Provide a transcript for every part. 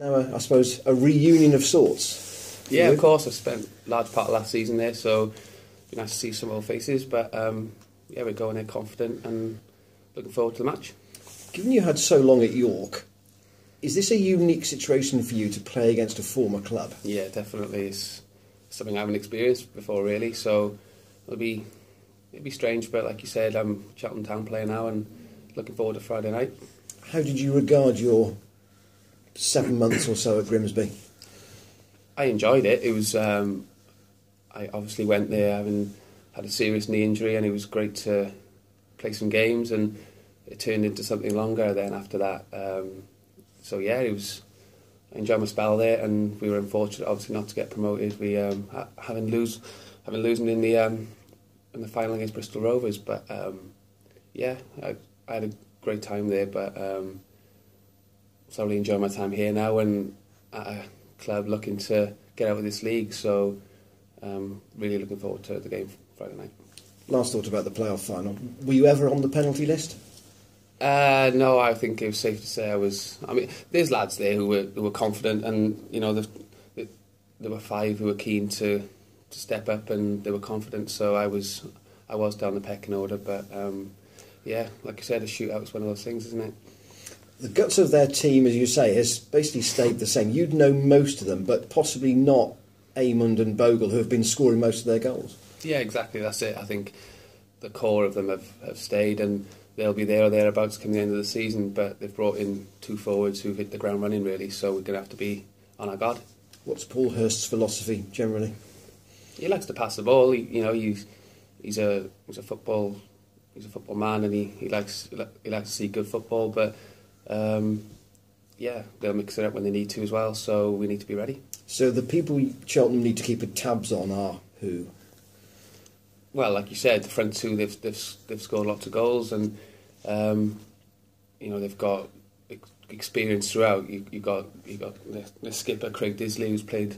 Now, I suppose, a reunion of sorts. Yeah, of course. I spent a large part of last season there, so it'd be nice to see some old faces. But yeah, we're going there confident and looking forward to the match. Given you had so long at York, is this a unique situation for you to play against a former club? Yeah, definitely. It's something I haven't experienced before, really. So it'll be strange, but like you said, I'm Cheltenham Town player now and looking forward to Friday night. How did you regard your 7 months or so at Grimsby? I enjoyed it. It was. I obviously went there having had a serious knee injury, and it was great to play some games, and it turned into something longer then after that. So yeah, it was. I enjoyed my spell there, and we were unfortunate, obviously, not to get promoted. We having losing in the final against Bristol Rovers, but yeah, I had a great time there, but thoroughly enjoy my time here now, and at a club looking to get out of this league. So really looking forward to the game Friday night. Last thought about the playoff final. Were you ever on the penalty list? No, I think it was safe to say I was. I mean, there's lads there who were confident, and you know, there were 5 who were keen to step up, and they were confident. So I was down the pecking order, but yeah, like I said, a shootout is one of those things, isn't it? The guts of their team, as you say, has basically stayed the same. You'd know most of them, but possibly not Amund and Bogle, who have been scoring most of their goals. Yeah, exactly. That's it. I think the core of them have stayed, and they'll be there or thereabouts come the end of the season. But they've brought in 2 forwards who've hit the ground running, really. So we're going to have to be on our guard. What's Paul Hurst's philosophy generally? He likes to pass the ball. He's a football man, and he likes to see good football. But yeah, they'll mix it up when they need to as well. So we need to be ready. So the people Cheltenham need to keep tabs on are who? Well, like you said, the front 2 they've scored lots of goals, and you know, they've got experience throughout. You got the skipper Craig Disley, who's played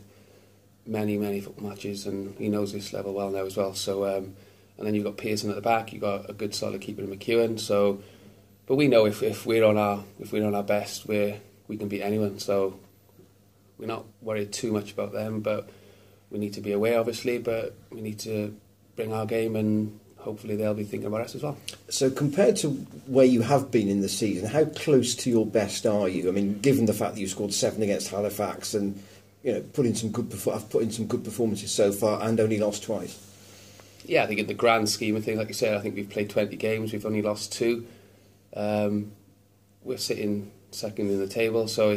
many football matches, and he knows this level well now as well. So and then you've got Pearson at the back. You've got a good solid keeper in McEwen. So, but we know if we're on our best, we can beat anyone. So we're not worried too much about them, but we need to be aware, obviously. But we need to bring our game, and hopefully they'll be thinking about us as well. So compared to where you have been in the season, how close to your best are you? I mean, given the fact that you scored 7 against Halifax, and you know, I've put in some good performances so far, and only lost twice. Yeah, I think in the grand scheme of things, like you said, I think we've played 20 games, we've only lost 2. We're sitting second in the table, so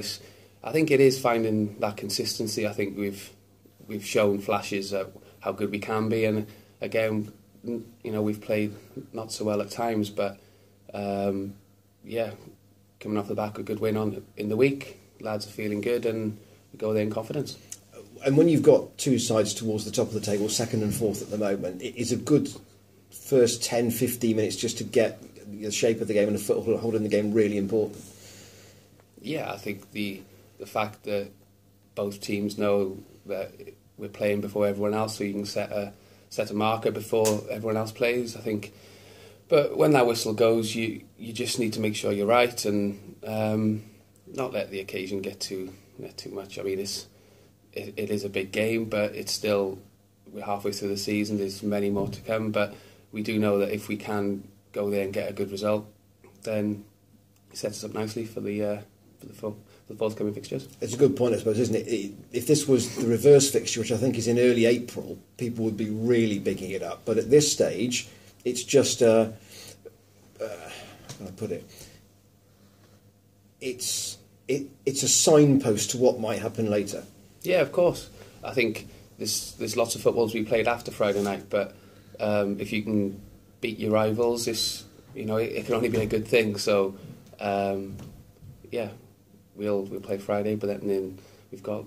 I think it is finding that consistency. I think we've shown flashes of how good we can be, and again, you know, we've played not so well at times, but yeah, coming off the back of a good win in the week, lads are feeling good, and we go there in confidence. And when you've got 2 sides towards the top of the table, 2nd and 4th at the moment, is a good first 10-15 minutes just to get the shape of the game and the foothold in the game really important? Yeah, I think the fact that both teams know that we're playing before everyone else, so you can set a marker before everyone else plays, I think. But when that whistle goes, you just need to make sure you're right, and not let the occasion get too much. I mean, it is a big game, but it's still, we're halfway through the season. There's many more to come, but we do know that if we can go there and get a good result, then it sets us up nicely for the forthcoming fixtures. It's a good point, I suppose, isn't it? If this was the reverse fixture, which I think is in early April, people would be really bigging it up. But at this stage, it's just how can I put it? It's a signpost to what might happen later. Yeah, of course. I think there's lots of footballs we played after Friday night, but if you can beat your rivals, it can only be a good thing. So yeah, we'll play Friday, but then we've got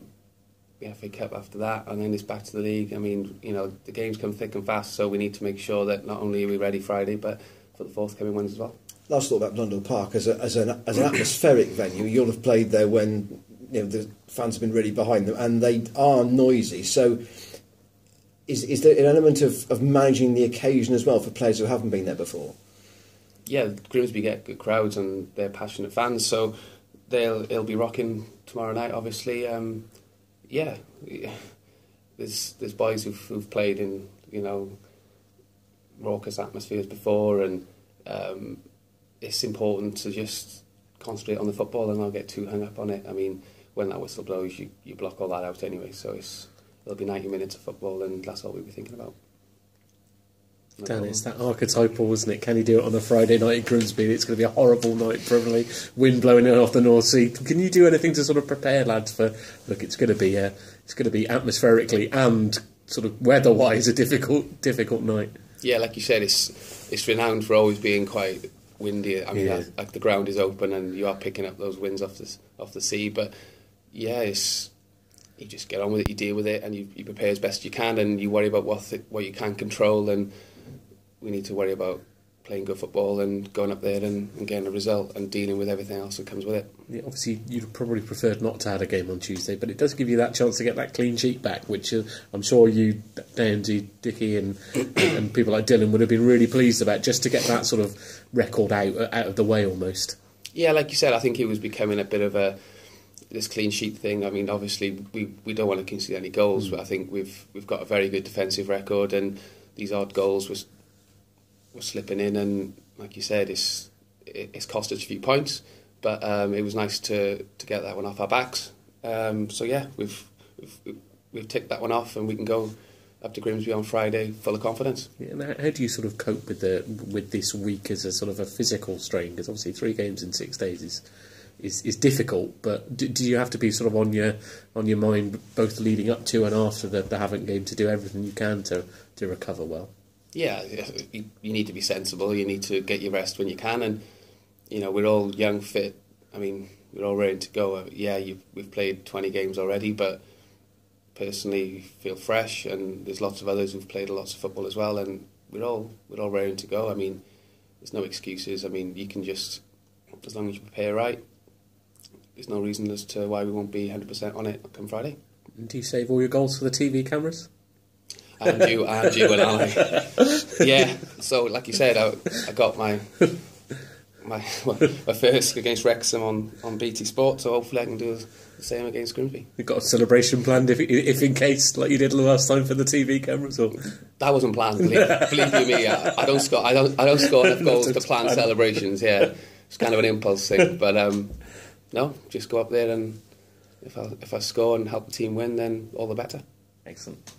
the FA Cup after that, and then it's back to the league. I mean, you know, the games come thick and fast, so we need to make sure that not only are we ready Friday, but for the forthcoming ones as well. Last thought about Blundell Park as an atmospheric venue. You'll have played there when, you know, the fans have been really behind them, and they are noisy. So is there an element of managing the occasion as well for players who haven't been there before? Yeah, Grimsby get good crowds, and they're passionate fans, so He'll be rocking tomorrow night, obviously. Yeah, there's boys who've played in, you know, raucous atmospheres before, and it's important to just concentrate on the football and not get too hung up on it. I mean, when that whistle blows, you block all that out anyway, so it'll be 90 minutes of football, and that's all we'll be thinking about. Dan, it's that archetypal, isn't it? Can you do it on a Friday night at Grimsby? It's going to be a horrible night, probably. Wind blowing in off the North Sea. Can you do anything to sort of prepare lads for? Look, it's going to be atmospherically and sort of weather-wise a difficult night. Yeah, like you said, it's renowned for always being quite windy. I mean, like the ground is open and you are picking up those winds off the sea. But yeah, you just get on with it, you deal with it, and you prepare as best you can, and you worry about what you can control. And we need to worry about playing good football and going up there and getting a result and dealing with everything else that comes with it. Yeah, obviously, you'd probably preferred not to have a game on Tuesday, but it does give you that chance to get that clean sheet back, which I'm sure you, Dandy, Dickie, and people like Dylan would have been really pleased about, just to get that sort of record out of the way almost. Yeah, like you said, I think it was becoming a bit of this clean sheet thing. I mean, obviously, we don't want to concede any goals, but I think we've got a very good defensive record, and these odd goals were slipping in, and like you said, it's cost us a few points, but it was nice to get that one off our backs. So yeah, we've ticked that one off, and we can go up to Grimsby on Friday full of confidence. Yeah, and how do you sort of cope with this week as a sort of a physical strain? Because obviously 3 games in 6 days is difficult, but do you have to be sort of on your mind both leading up to and after the Havant game to do everything you can to recover well? Yeah, you need to be sensible. You need to get your rest when you can, and you know, we're all young, fit. I mean, we're all ready to go. Yeah, we've played 20 games already, but personally feel fresh, and there's lots of others who've played lots of football as well, and we're all ready to go. I mean, there's no excuses. I mean, you can just, as long as you prepare right, there's no reason as to why we won't be 100% on it come Friday. And do you save all your goals for the TV cameras? And you and I. Yeah, so like you said, I got my first against Wrexham on BT Sport, so hopefully I can do the same against Grimsby. You've got a celebration planned if in case, like you did last time for the TV cameras, or that wasn't planned. Believe you me, I don't score enough goals to plan celebrations. Yeah, it's kind of an impulse thing, but no, just go up there, and if I score and help the team win, then all the better. Excellent.